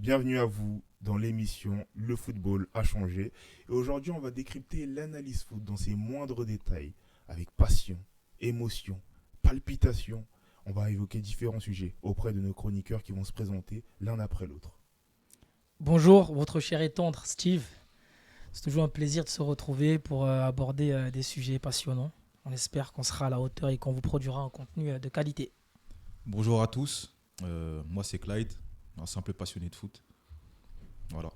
Bienvenue à vous dans l'émission Le football a changé. Et aujourd'hui, on va décrypter l'analyse foot dans ses moindres détails, avec passion, émotion, palpitation. On va évoquer différents sujets auprès de nos chroniqueurs qui vont se présenter l'un après l'autre. Bonjour, votre cher et tendre Steve. C'est toujours un plaisir de se retrouver pour aborder des sujets passionnants. On espère qu'on sera à la hauteur et qu'on vous produira un contenu de qualité. Bonjour à tous, moi c'est Clyde, un simple passionné de foot. Voilà.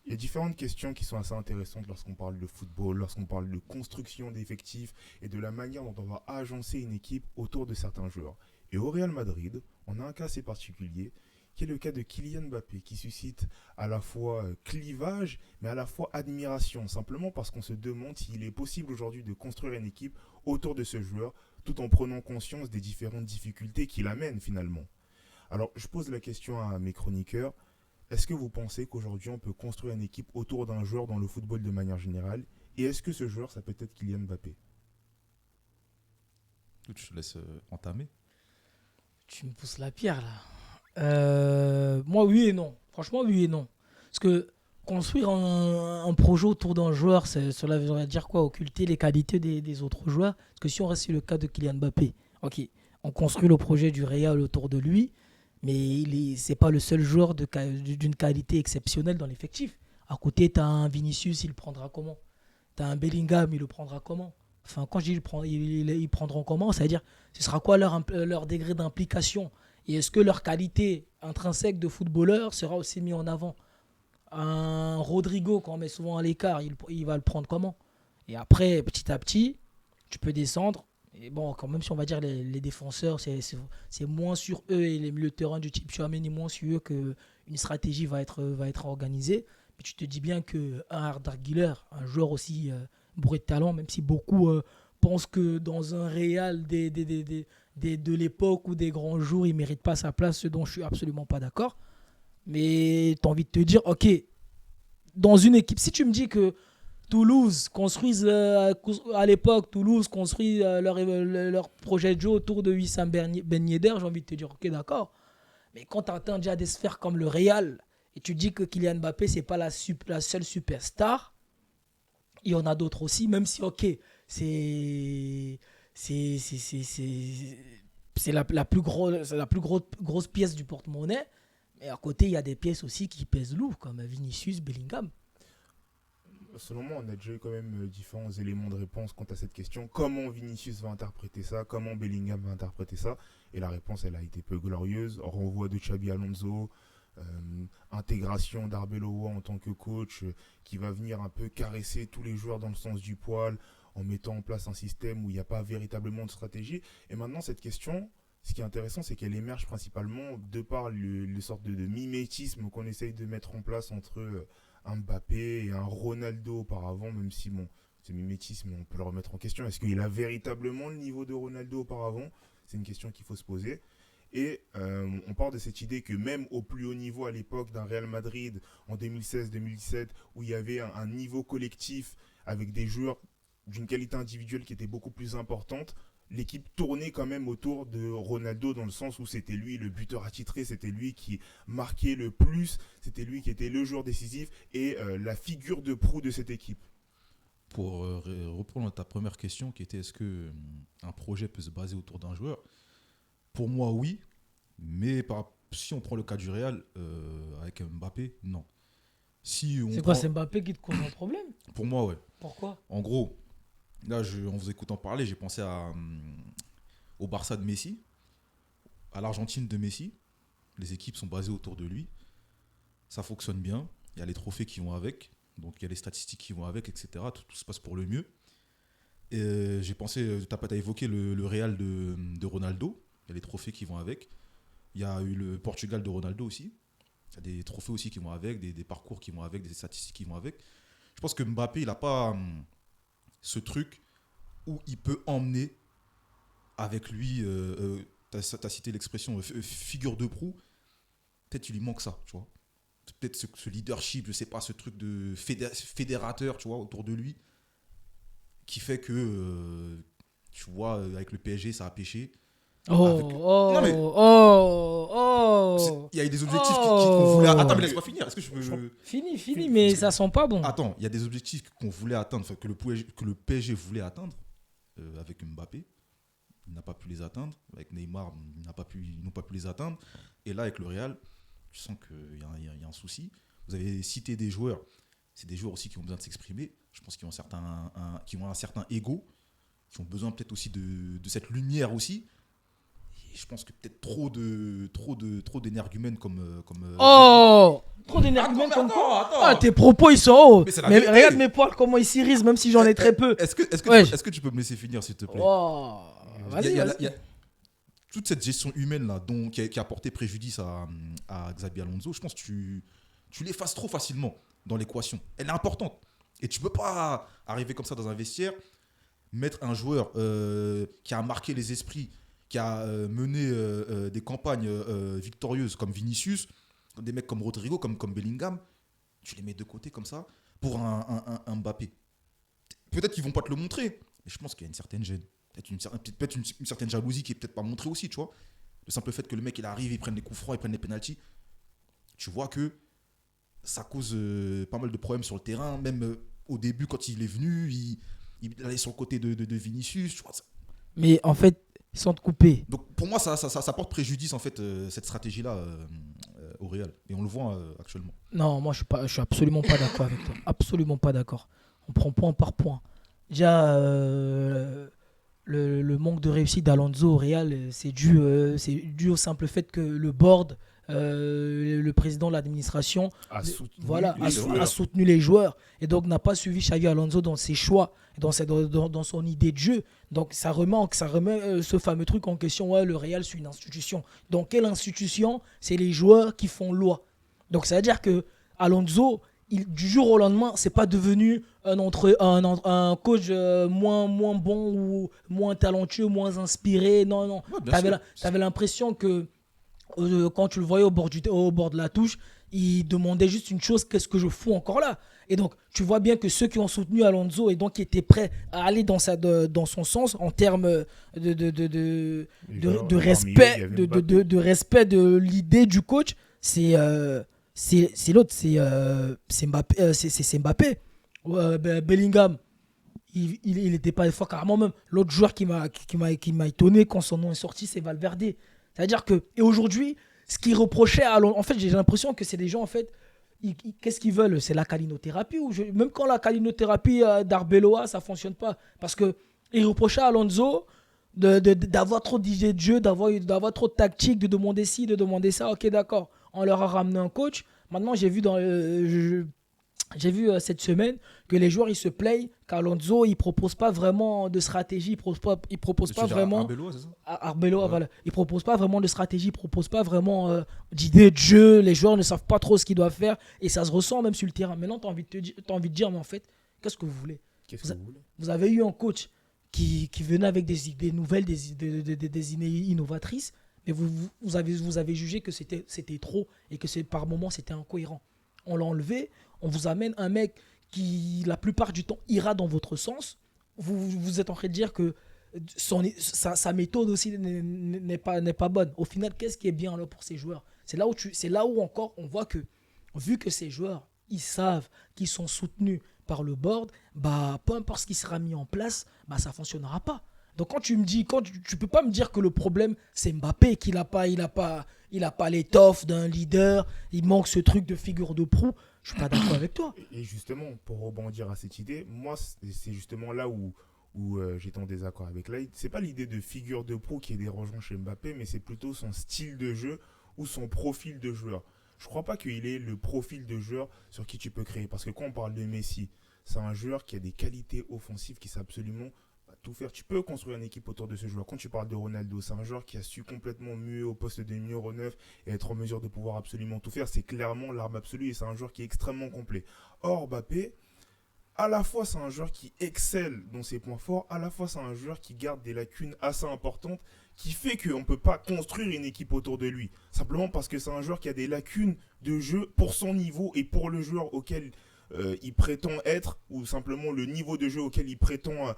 Il y a différentes questions qui sont assez intéressantes lorsqu'on parle de football, lorsqu'on parle de construction d'effectifs et de la manière dont on va agencer une équipe autour de certains joueurs. Et au Real Madrid, on a un cas assez particulier qui est le cas de Kylian Mbappé, qui suscite à la fois clivage, mais à la fois admiration, simplement parce qu'on se demande s'il est possible aujourd'hui de construire une équipe autour de ce joueur, tout en prenant conscience des différentes difficultés qu'il amène finalement. Alors, je pose la question à mes chroniqueurs. Est-ce que vous pensez qu'aujourd'hui on peut construire une équipe autour d'un joueur dans le football de manière générale? Et est-ce que ce joueur, ça peut être Kylian Mbappé? Je te laisse entamer. Tu me pousses la pierre là. Moi, oui et non. Franchement, oui et non. Parce que construire un projet autour d'un joueur, cela veut dire quoi? Occulter les qualités des autres joueurs. Parce que si on reste sur le cas de Kylian Mbappé, ok, on construit le projet du Real autour de lui, mais c'est pas le seul joueur d'une qualité exceptionnelle dans l'effectif. À côté, tu as un Vinicius, il le prendra comment? Tu as un Bellingham, il le prendra comment? Enfin, quand je dis ils prendront comment, ça veut dire ce sera quoi leur degré d'implication? Et est-ce que leur qualité intrinsèque de footballeur sera aussi mis en avant? Un Rodrigo, qu'on met souvent à l'écart, il va le prendre comment? Et après, petit à petit, tu peux descendre. Et bon, quand même, si on va dire les défenseurs, c'est moins sur eux et les milieux de terrain du type Chouameni, moins sur eux qu'une stratégie va être organisée. Mais tu te dis bien qu'un Arda Güler, un joueur aussi bourré de talent, même si beaucoup pensent que dans un Real de l'époque ou des grands jours, il ne mérite pas sa place, ce dont je suis absolument pas d'accord. Mais tu as envie de te dire, ok, dans une équipe, si tu me dis que Toulouse construisent à l'époque, Toulouse construit leur projet de jeu autour de Wissam Ben Yedder, j'ai envie de te dire, ok, d'accord. Mais quand tu atteins déjà des sphères comme le Real, et tu dis que Kylian Mbappé, c'est pas la seule superstar, il y en a d'autres aussi, même si, ok, c'est c'est c'est c'est c'est c'est la plus grosse pièce du porte-monnaie. Mais à côté, il y a des pièces aussi qui pèsent lourd, comme Vinicius, Bellingham. Selon moi, on a déjà eu quand même différents éléments de réponse quant à cette question. Comment Vinicius va interpréter ça? Comment Bellingham va interpréter ça? Et la réponse, elle a été peu glorieuse. Renvoi de Xabi Alonso, intégration d'Arbeloa en tant que coach qui va venir un peu caresser tous les joueurs dans le sens du poil en mettant en place un système où il n'y a pas véritablement de stratégie. Et maintenant, cette question, ce qui est intéressant, c'est qu'elle émerge principalement de par le sorte de mimétisme qu'on essaye de mettre en place entre un Mbappé et un Ronaldo auparavant, même si bon, ce mimétisme, on peut le remettre en question. Est-ce qu'il a véritablement le niveau de Ronaldo auparavant? C'est une question qu'il faut se poser. Et on part de cette idée que même au plus haut niveau à l'époque d'un Real Madrid en 2016-2017, où il y avait un niveau collectif avec des joueurs d'une qualité individuelle qui était beaucoup plus importante, l'équipe tournait quand même autour de Ronaldo dans le sens où c'était lui le buteur attitré, c'était lui qui marquait le plus, c'était lui qui était le joueur décisif et la figure de proue de cette équipe. Pour reprendre ta première question qui était est-ce que un projet peut se baser autour d'un joueur? Pour moi oui, mais si on prend le cas du Real avec Mbappé, non. Si on C'est quoi, prend, c'est Mbappé qui te cause un problème? pour moi ouais. Pourquoi? En gros, là en vous écoutant parler, j'ai pensé au Barça de Messi, à l'Argentine de Messi. Les équipes sont basées autour de lui. Ça fonctionne bien. Il y a les trophées qui vont avec. Donc il y a les statistiques qui vont avec, etc. Tout se passe pour le mieux. Et j'ai pensé, tu as évoqué le Real de Ronaldo. Il y a les trophées qui vont avec. Il y a eu le Portugal de Ronaldo aussi. Il y a des trophées aussi qui vont avec, des parcours qui vont avec, des statistiques qui vont avec. Je pense que Mbappé, il n'a pas ce truc où il peut emmener avec lui. Tu as cité l'expression figure de proue. Peut-être qu'il lui manque ça, tu vois. Peut-être ce leadership, je sais pas, ce truc de fédérateur, tu vois, autour de lui, qui fait que, tu vois, avec le PSG, ça a pêché. Avec- Oh, Non, mais- oh. Il y a eu des objectifs qu'on voulait. Attends, mais laisse-moi finir. Est-ce que je peux. Fini, mais ça sent pas bon. Attends, il y a des objectifs qu'on voulait atteindre, enfin, que le PSG voulait atteindre avec Mbappé. Il n'a pas pu les atteindre. Avec Neymar, ils n'ont pas pu les atteindre. Et là, avec le Real, je sens qu'il y a un souci. Vous avez cité des joueurs. C'est des joueurs aussi qui ont besoin de s'exprimer. Je pense qu'ils ont qui ont un certain ego, qui ont besoin peut-être aussi de cette lumière aussi. Et je pense que peut-être trop d'énergumènes comme. Oh, trop d'énergumènes comme quoi. Ah, tes propos ils sont hauts. Mais c'est la Mais vérité. regarde mes poils comment ils s'irisent même si j'en ai très peu. Est-ce Ouais. que tu peux me laisser finir, s'il te plaît? Oh, Il y a- vas-y. toute cette gestion humaine là, qui a porté préjudice à Xabi Alonso, je pense que tu l'effaces trop facilement dans l'équation. Elle est importante. Et tu peux pas arriver comme ça dans un vestiaire, mettre un joueur qui a marqué les esprits, qui a mené des campagnes victorieuses comme Vinicius, des mecs comme Rodrigo, comme Bellingham, tu les mets de côté comme ça pour un Mbappé. Peut-être qu'ils vont pas te le montrer, mais je pense qu'il y a une certaine gêne. Peut-être une certaine jalousie qui est peut-être pas montrée aussi, tu vois. Le simple fait que le mec il arrive, il prenne les coups francs, il prenne les pénaltys, tu vois que ça cause pas mal de problèmes sur le terrain. Même au début, quand il est venu, il allait sur le côté de Vinicius, tu vois. Mais en fait, sans te couper. Donc pour moi, ça porte préjudice en fait cette stratégie-là au Real. Et on le voit actuellement. Non, moi je suis absolument pas d'accord avec toi. Absolument pas d'accord. On prend point par point. Déjà, le manque de réussite d'Alonso au Real, c'est dû au simple fait que le board, le président de l'administration, A soutenu voilà, les joueurs. a soutenu les joueurs et donc n'a pas suivi Xavi Alonso dans ses choix, dans son idée de jeu. Donc ça remet ce fameux truc en question. Ouais, le Real, c'est une institution. Donc quelle institution? C'est les joueurs qui font loi. Donc ça veut dire que Alonso, du jour au lendemain, c'est pas devenu un coach moins bon ou moins talentueux, moins inspiré. Non, non. Ouais, bien sûr. T'avais l'impression que quand tu le voyais au bord de la touche, il demandait juste une chose: qu'est-ce que je fous encore là? Et donc, tu vois bien que ceux qui ont soutenu Alonso et donc qui étaient prêts à aller dans son sens en termes de respect, de respect de l'idée du coach, c'est l'autre, c'est Mbappé. C'est Mbappé. Bellingham, il était pas fort carrément même. L'autre joueur qui m'a étonné quand son nom est sorti, c'est Valverde. C'est-à-dire que, et aujourd'hui, ce qu'ils reprochaient à Alonso, en fait, j'ai l'impression que c'est des gens, en fait, qu'est-ce qu'ils veulent? C'est la calinothérapie, même quand la calinothérapie d'Arbeloa, ça fonctionne pas. Parce que ils reprochaient à Alonso d'avoir trop d'idées de jeu, d'avoir trop de tactique, de demander ci, de demander ça. Ok, d'accord. On leur a ramené un coach. Maintenant, j'ai vu cette semaine que les joueurs ils se plaignent qu'Alonso il propose pas vraiment de stratégie, il propose pas vraiment Arbeloa, c'est ça? Arbeloa, Ouais. voilà, il propose pas vraiment de stratégie, il propose pas vraiment d'idée de jeu, les joueurs ne savent pas trop ce qu'ils doivent faire et ça se ressent même sur le terrain. Maintenant t'as envie de dire mais en fait qu'est-ce que vous voulez? Qu'est-ce que vous voulez? Vous avez eu un coach qui venait avec des idées nouvelles, des idées innovatrices, mais vous avez jugé que c'était trop et que par moments c'était incohérent. On l'a enlevé, on vous amène un mec qui, la plupart du temps, ira dans votre sens. Vous êtes en train de dire que sa méthode aussi n'est pas bonne. Au final, qu'est-ce qui est bien là pour ces joueurs? C'est là où encore on voit que, vu que ces joueurs, ils savent qu'ils sont soutenus par le board, bah, peu importe ce qui sera mis en place, bah, ça ne fonctionnera pas. Donc quand tu peux pas me dire que le problème c'est Mbappé, qu'il a pas l'étoffe d'un leader, il manque ce truc de figure de proue, je suis pas d'accord avec toi. Et justement, pour rebondir à cette idée, moi, c'est justement là où j'étais en désaccord avec Light. C'est pas l'idée de figure de proue qui est dérangeant chez Mbappé, mais c'est plutôt son style de jeu ou son profil de joueur. Je crois pas qu'il ait le profil de joueur sur qui tu peux créer. Parce que quand on parle de Messi, c'est un joueur qui a des qualités offensives qui sait absolument tout faire. Tu peux construire une équipe autour de ce joueur. Quand tu parles de Ronaldo, c'est un joueur qui a su complètement muer au poste de numéro 9 et être en mesure de pouvoir absolument tout faire. C'est clairement l'arme absolue et c'est un joueur qui est extrêmement complet. Or, Mbappé, à la fois c'est un joueur qui excelle dans ses points forts, à la fois c'est un joueur qui garde des lacunes assez importantes, qui fait qu'on ne peut pas construire une équipe autour de lui. Simplement parce que c'est un joueur qui a des lacunes de jeu pour son niveau et pour le joueur auquel il prétend être, ou simplement le niveau de jeu auquel il prétend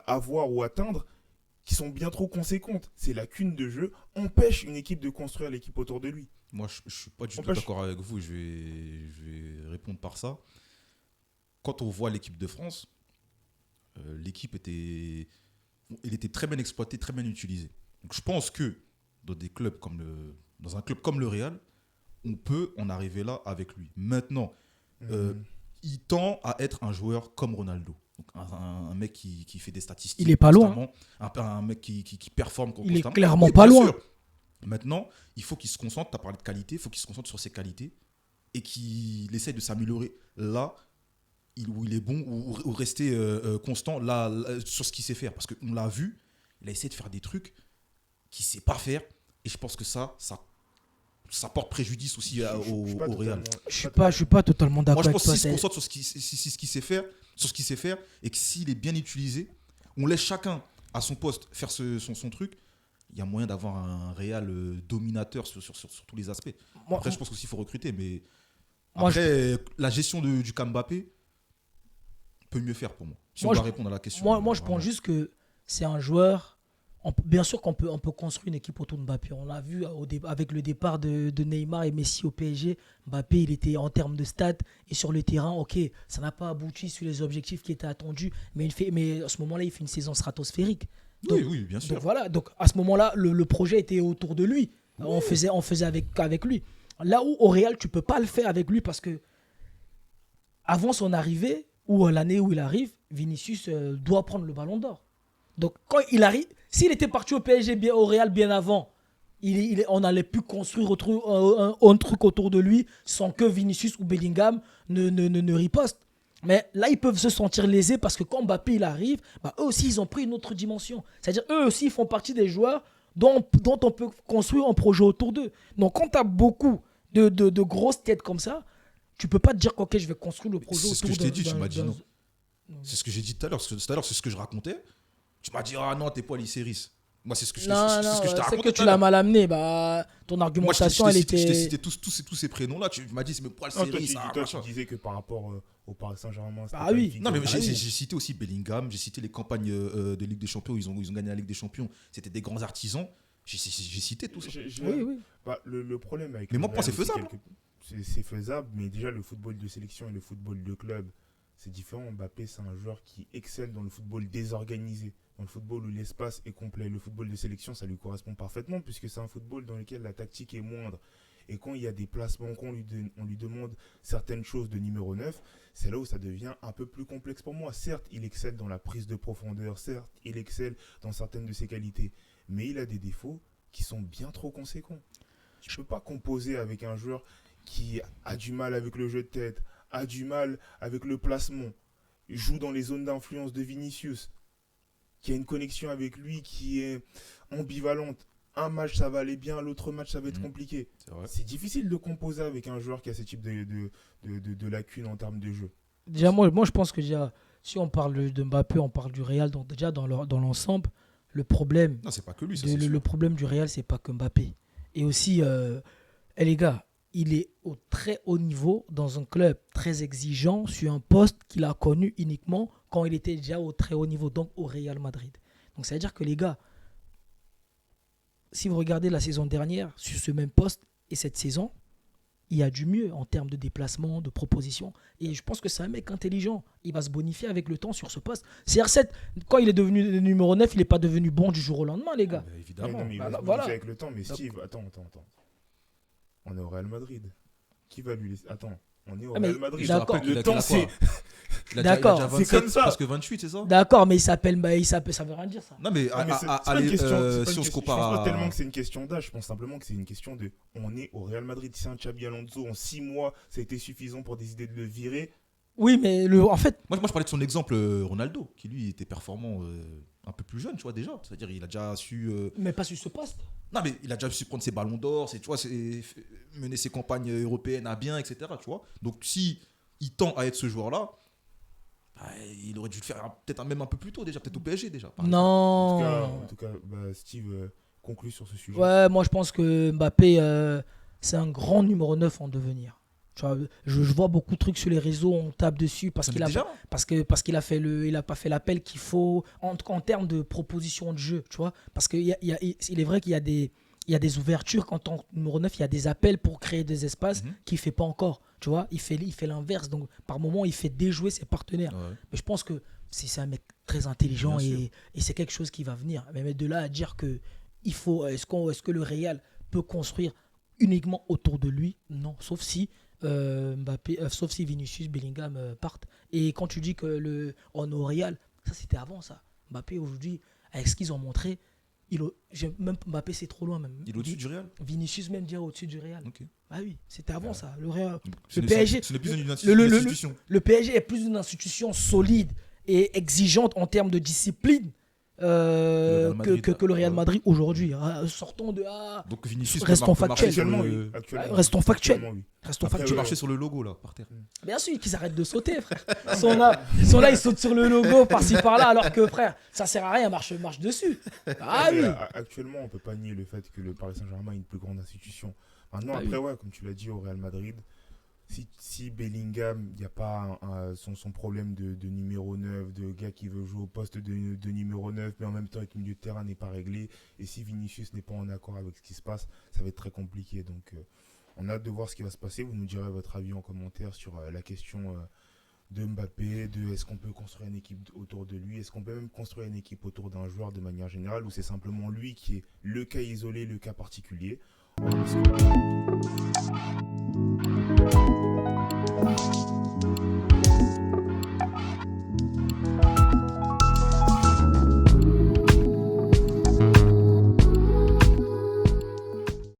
avoir ou atteindre, qui sont bien trop conséquentes. Ces lacunes de jeu empêchent une équipe de construire l'équipe autour de lui. Moi, je ne suis pas du tout Empêche. d'accord avec vous. Je vais répondre par ça. Quand on voit l'équipe de France, l'équipe était très bien exploitée, très bien utilisée. Donc, je pense que dans un club comme le Real, on peut en arriver là avec lui. Maintenant, il tend à être un joueur comme Ronaldo. Donc un mec qui fait des statistiques. Il est pas loin. Constamment. Un mec qui performe Il est constamment. clairement Oui, pas bien loin. sûr. Maintenant, il faut qu'il se concentre. Tu as parlé de qualité. Il faut qu'il se concentre sur ses qualités et qu'il essaye de s'améliorer là où il est bon ou rester constant là, sur ce qu'il sait faire. Parce qu'on l'a vu, il a essayé de faire des trucs qu'il ne sait pas faire. Et je pense que ça porte préjudice aussi au Real. Je suis pas totalement d'accord Moi, je avec pense toi. qu'il se concentre sur ce qu'il sait faire, et que s'il est bien utilisé, on laisse chacun à son poste faire son truc. Il y a moyen d'avoir un Real dominateur sur tous les aspects. Après, je pense aussi qu'il faut recruter, mais après, la gestion du cas Mbappé peut mieux faire pour moi. Si on doit répondre à la question. Moi, je pense juste que c'est un joueur. Bien sûr qu'on peut construire une équipe autour de Mbappé. On l'a vu avec le départ de Neymar et Messi au PSG. Mbappé, il était en termes de stats et sur le terrain, ok, ça n'a pas abouti sur les objectifs qui étaient attendus, mais à ce moment-là, il fait une saison stratosphérique. Donc, oui, bien sûr. Donc voilà, donc à ce moment-là, le projet était autour de lui. Oui. On faisait avec lui. Là où au Real, tu peux pas le faire avec lui parce que avant son arrivée ou l'année où il arrive, Vinicius doit prendre le ballon d'or. Donc quand il arrive, s'il était parti au PSG, au Real bien avant, on allait pu construire un truc autour de lui sans que Vinicius ou Bellingham ne ripostent. Mais là, ils peuvent se sentir lésés parce que quand Mbappé il arrive, eux aussi, ils ont pris une autre dimension. C'est-à-dire, eux aussi, ils font partie des joueurs dont on peut construire un projet autour d'eux. Donc, quand tu as beaucoup de grosses têtes comme ça, tu peux pas te dire qu'ok, je vais construire le projet autour C'est ce que je t'ai dit, tu m'as dit non. C'est ce que j'ai dit tout à l'heure. Tout à l'heure, c'est ce que je racontais. Tu m'as dit, ah non, t'es pas Lycéris. Moi, c'est ce que je t'ai raconté. C'est que tu l'as mal amené. Ton argumentation, elle était. Je t'ai cité tous ces prénoms-là. Tu m'as dit, c'est mais pourquoi Lycéris? Tu disais que par rapport au Paris Saint-Germain. Ah oui. Non, mais j'ai cité aussi Bellingham. J'ai cité les campagnes de Ligue des Champions. Ils ont gagné la Ligue des Champions. C'était des grands artisans. J'ai cité tout ça. Oui. Le problème avec. Mais moi, pour moi, c'est faisable. C'est faisable, mais déjà, le football de sélection et le football de club, c'est différent. Mbappé, c'est un joueur qui excelle dans le football désorganisé. Dans le football où l'espace est complet. Le football de sélection, ça lui correspond parfaitement puisque c'est un football dans lequel la tactique est moindre. Et quand il y a des placements, quand on lui demande certaines choses de numéro 9, c'est là où ça devient un peu plus complexe pour moi. Certes, il excelle dans la prise de profondeur. Certes, il excelle dans certaines de ses qualités. Mais il a des défauts qui sont bien trop conséquents. Je ne peux pas composer avec un joueur qui a du mal avec le jeu de tête, a du mal avec le placement, joue dans les zones d'influence de Vinicius, qui a une connexion avec lui qui est ambivalente. Un match, ça va aller bien, l'autre match, ça va être compliqué. C'est difficile de composer avec un joueur qui a ce type de lacunes en termes de jeu. Déjà, moi, je pense que déjà, si on parle de Mbappé, on parle du Real, donc déjà dans l'ensemble, le problème. Non, c'est pas que lui. Le problème du Real, c'est pas que Mbappé. Et aussi, les gars, il est au très haut niveau dans un club très exigeant sur un poste qu'il a connu uniquement quand il était déjà au très haut niveau, donc au Real Madrid. Donc ça veut dire que les gars, si vous regardez la saison dernière sur ce même poste et cette saison, il y a du mieux en termes de déplacement, de proposition. Et je pense que c'est un mec intelligent. Il va se bonifier avec le temps sur ce poste. CR7, quand il est devenu le numéro 9, il n'est pas devenu bon du jour au lendemain, les gars. Évidemment. Mais il va se bonifier avec le temps. Mais Steve, attends. On est au Real Madrid. Qui va lui laisser... Attends, on est au Real Madrid. D'accord. Le temps, c'est... D'accord, c'est comme ça. Presque 28, c'est ça? D'accord, mais ça veut rien dire ça. Non, mais si on se compare Je pense pas tellement que c'est une question d'âge, je pense simplement que c'est une question de... On est au Real Madrid, c'est un Xabi Alonso, en 6 mois, ça a été suffisant pour décider de le virer. Oui, mais en fait... Moi, je parlais de son exemple Ronaldo, qui lui était performant un peu plus jeune, tu vois, déjà. C'est-à-dire, il a déjà su... Mais pas sur ce poste. Non, mais il a déjà su prendre ses ballons d'or, tu vois, mener ses campagnes européennes à bien, etc. Tu vois. Donc, si il tend à être ce joueur-là, il aurait dû le faire peut-être même un peu plus tôt, déjà, peut-être au PSG, déjà. Non. En tout cas Steve conclut sur ce sujet. Ouais, moi, je pense que Mbappé, c'est un grand numéro 9 en devenir. Tu vois, je vois beaucoup de trucs sur les réseaux, on tape dessus parce Ça qu'il l'est a déjà. pas, parce qu'il a fait il a pas fait l'appel qu'il faut en termes de proposition de jeu, tu vois. Parce il est vrai qu'il y a des ouvertures qu'en tant que numéro 9, il y a des appels pour créer des espaces qu'il ne fait pas encore. Tu vois, il fait l'inverse. Donc, par moment, il fait déjouer ses partenaires. Ouais. Mais je pense que c'est un mec très intelligent Bien sûr. et c'est quelque chose qui va venir. Mais de là à dire que est-ce que le Real peut construire uniquement autour de lui? Non, sauf si sauf si Vinicius, Bellingham partent. Et quand tu dis que on est au Real, ça c'était avant ça. Mbappé aujourd'hui, avec ce qu'ils ont montré, même Mbappé c'est trop loin même. Il est au-dessus du Real. Vinicius même dire au-dessus du Real. Ok. Ah oui, c'était avant ça. Le Real, Ce le n'est- PSG, ce n'est plus une le- institution. le PSG est plus une institution solide et exigeante en termes de discipline Real Madrid, que le Real ouais. Madrid aujourd'hui. Sortons de Donc Vinicius Restons peut marcher sur Actuellement, le- oui. Actuellement, Restons factuels. Actuellement, oui. Restons Après, Tu factuels. marcher sur le logo là, par terre. Bien sûr qu'ils arrêtent de sauter, frère. Ils sont là, ils sautent sur le logo par-ci par-là, alors que, frère, ça sert à rien, marche dessus. Ah oui. Actuellement, on peut pas nier le fait que le Paris Saint-Germain est une plus grande institution. Maintenant, Bah après, ouais, comme tu l'as dit, au Real Madrid, si Bellingham, il n'y a pas son problème de numéro 9, de gars qui veut jouer au poste de numéro 9, mais en même temps, être milieu de terrain n'est pas réglé. Et si Vinicius n'est pas en accord avec ce qui se passe, ça va être très compliqué. Donc, on a hâte de voir ce qui va se passer. Vous nous direz votre avis en commentaire sur la question de Mbappé, de est-ce qu'on peut construire une équipe autour de lui, est-ce qu'on peut même construire une équipe autour d'un joueur de manière générale, ou c'est simplement lui qui est le cas isolé, le cas particulier. On va